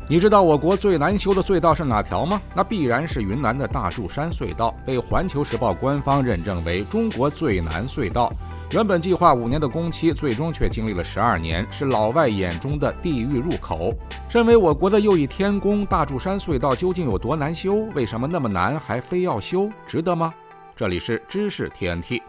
你知道我国最难修的隧道是哪条吗？那必然是云南的大柱山隧道，被环球时报官方认证为中国最难隧道。原本计划5年的工期，最终却经历了12年，是老外眼中的地狱入口。身为我国的又一天宫，大柱山隧道究竟有多难修？为什么那么难还非要修？值得吗？这里是知识 TNT。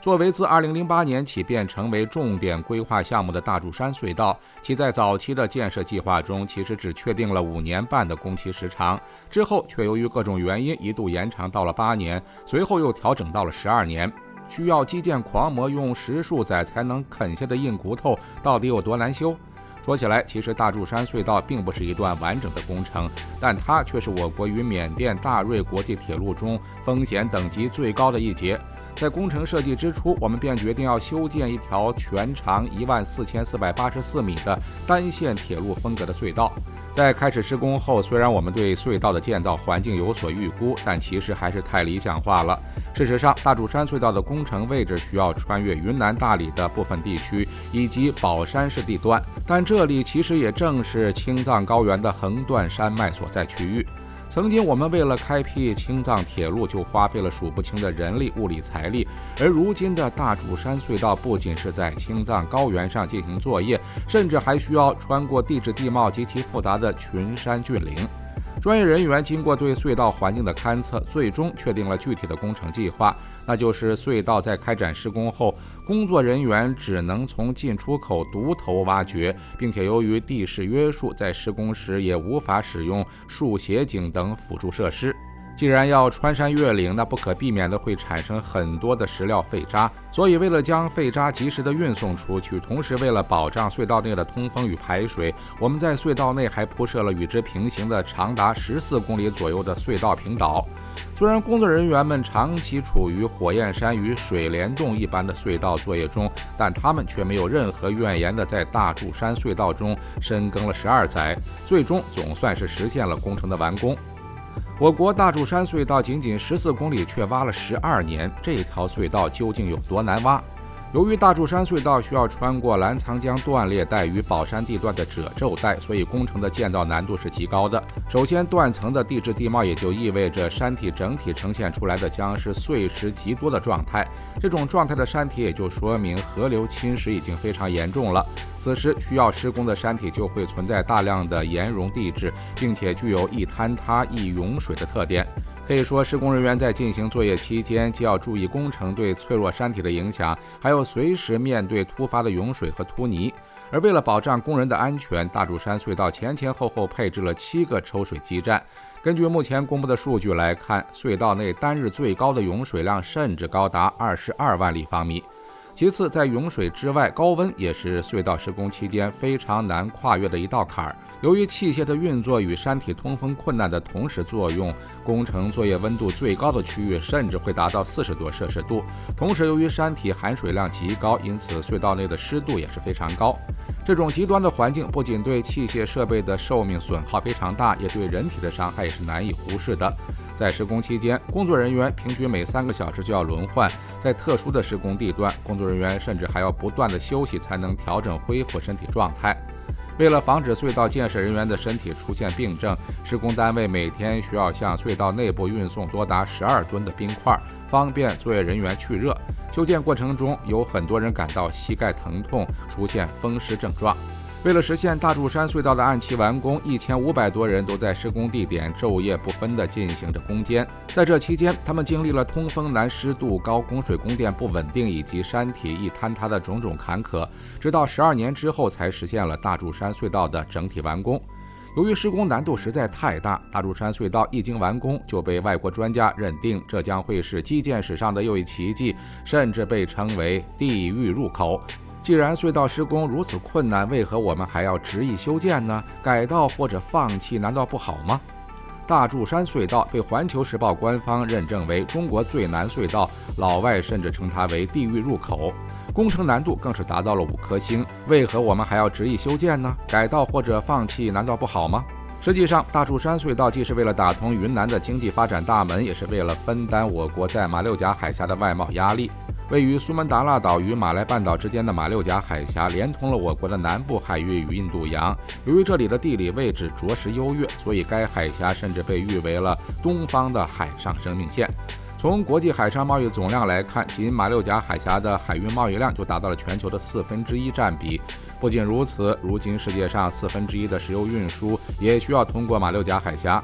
作为自2008年起便成为重点规划项目的大柱山隧道，其在早期的建设计划中其实只确定了5年半的工期时长，之后却由于各种原因一度延长到了8年，随后又调整到了12年。需要基建狂魔用10数载才能啃下的硬骨头，到底有多难修？说起来，其实大柱山隧道并不是一段完整的工程，但它却是我国与缅甸大瑞国际铁路中风险等级最高的一节。在工程设计之初，我们便决定要修建一条全长14484米的单线铁路风格的隧道。在开始施工后，虽然我们对隧道的建造环境有所预估，但其实还是太理想化了。事实上，大柱山隧道的工程位置需要穿越云南大理的部分地区以及保山市地段，但这里其实也正是青藏高原的横断山脉所在区域。曾经我们为了开辟青藏铁路就花费了数不清的人力、物力、财力，而如今的大柱山隧道不仅是在青藏高原上进行作业，甚至还需要穿过地质地貌极其复杂的群山峻岭。专业人员经过对隧道环境的勘测，最终确定了具体的工程计划，那就是隧道在开展施工后，工作人员只能从进出口独头挖掘，并且由于地势约束，在施工时也无法使用竖斜井等辅助设施。既然要穿山越岭，那不可避免的会产生很多的石料废渣，所以为了将废渣及时的运送出去，同时为了保障隧道内的通风与排水，我们在隧道内还铺设了与之平行的长达14公里左右的隧道平岛。虽然工作人员们长期处于火焰山与水帘洞一般的隧道作业中，但他们却没有任何怨言的在大柱山隧道中深耕了12载，最终总算是实现了工程的完工。我国大柱山隧道仅仅14公里，却挖了12年，这条隧道究竟有多难挖？由于大柱山隧道需要穿过澜沧江断裂带与宝山地段的褶皱带，所以工程的建造难度是极高的。首先，断层的地质地貌也就意味着山体整体呈现出来的将是碎石极多的状态。这种状态的山体也就说明河流侵蚀已经非常严重了。此时需要施工的山体就会存在大量的岩溶地质，并且具有易坍塌、易涌水的特点。可以说，施工人员在进行作业期间，既要注意工程对脆弱山体的影响，还要随时面对突发的涌水和突泥。而为了保障工人的安全，大柱山隧道前前后后配置了7个抽水基站。根据目前公布的数据来看，隧道内单日最高的涌水量甚至高达22万立方米。其次，在涌水之外，高温也是隧道施工期间非常难跨越的一道坎儿。由于器械的运作与山体通风困难的同时作用，工程作业温度最高的区域甚至会达到40多摄氏度。同时，由于山体含水量极高，因此隧道内的湿度也是非常高。这种极端的环境不仅对器械设备的寿命损耗非常大，也对人体的伤害也是难以忽视的。在施工期间，工作人员平均每3个小时就要轮换，在特殊的施工地段，工作人员甚至还要不断的休息才能调整恢复身体状态。为了防止隧道建设人员的身体出现病症，施工单位每天需要向隧道内部运送多达12吨的冰块，方便作业人员去热。修建过程中，有很多人感到膝盖疼痛，出现风湿症状。为了实现大柱山隧道的按期完工，1500多人都在施工地点昼夜不分地进行着攻坚。在这期间，他们经历了通风难、湿度高、供水供电不稳定以及山体易坍塌的种种坎坷，直到12年之后才实现了大柱山隧道的整体完工。由于施工难度实在太大，大柱山隧道一经完工就被外国专家认定这将会是基建史上的又一奇迹，甚至被称为地狱入口。既然隧道施工如此困难，为何我们还要执意修建呢？改道或者放弃难道不好吗？大柱山隧道被环球时报官方认证为中国最难隧道，老外甚至称它为地狱入口。工程难度更是达到了5颗星，为何我们还要执意修建呢？改道或者放弃难道不好吗？实际上，大柱山隧道既是为了打通云南的经济发展大门，也是为了分担我国在马六甲海峡的外贸压力。位于苏门答腊岛与马来半岛之间的马六甲海峡，连通了我国的南部海域与印度洋。由于这里的地理位置着实优越，所以该海峡甚至被誉为了东方的海上生命线。从国际海上贸易总量来看，仅马六甲海峡的海运贸易量就达到了全球的1/4占比。不仅如此，如今世界上1/4的石油运输也需要通过马六甲海峡。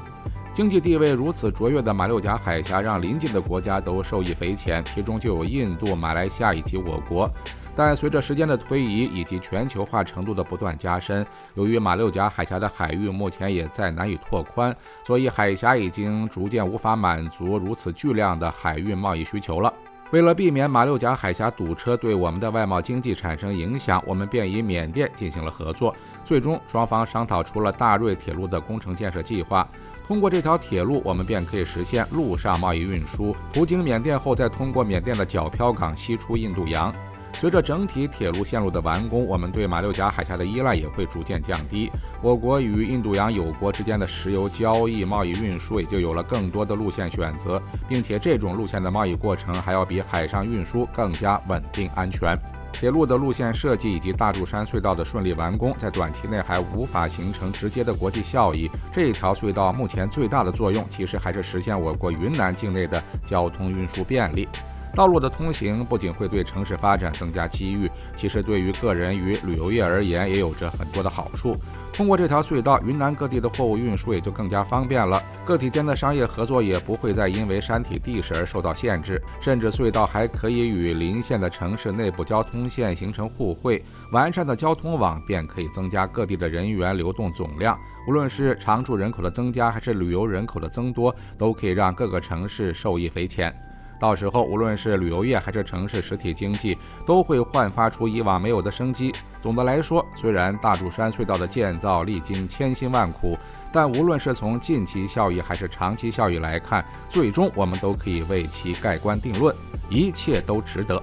经济地位如此卓越的马六甲海峡，让邻近的国家都受益匪浅，其中就有印度、马来西亚以及我国。但随着时间的推移以及全球化程度的不断加深，由于马六甲海峡的海域目前也在难以拓宽，所以海峡已经逐渐无法满足如此巨量的海运贸易需求了。为了避免马六甲海峡堵车对我们的外贸经济产生影响，我们便与缅甸进行了合作。最终，双方商讨出了大瑞铁路的工程建设计划。通过这条铁路，我们便可以实现陆上贸易运输，途经缅甸后再通过缅甸的皎漂港西出印度洋。随着整体铁路线路的完工，我们对马六甲海峡的依赖也会逐渐降低。我国与印度洋友国之间的石油交易、贸易运输也就有了更多的路线选择，并且这种路线的贸易过程还要比海上运输更加稳定安全。铁路的路线设计以及大柱山隧道的顺利完工，在短期内还无法形成直接的国际效益。这条隧道目前最大的作用，其实还是实现我国云南境内的交通运输便利。道路的通行不仅会对城市发展增加机遇，其实对于个人与旅游业而言也有着很多的好处。通过这条隧道，云南各地的货物运输也就更加方便了，个体间的商业合作也不会再因为山体地势而受到限制，甚至隧道还可以与邻县的城市内部交通线形成互惠，完善的交通网便可以增加各地的人员流动总量。无论是常住人口的增加，还是旅游人口的增多，都可以让各个城市受益匪浅。到时候，无论是旅游业还是城市实体经济，都会焕发出以往没有的生机。总的来说，虽然大柱山隧道的建造历经千辛万苦，但无论是从近期效益还是长期效益来看，最终我们都可以为其盖棺定论，一切都值得。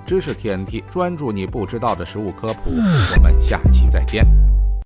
知识天地，专注你不知道的食物科普，我们下期再见。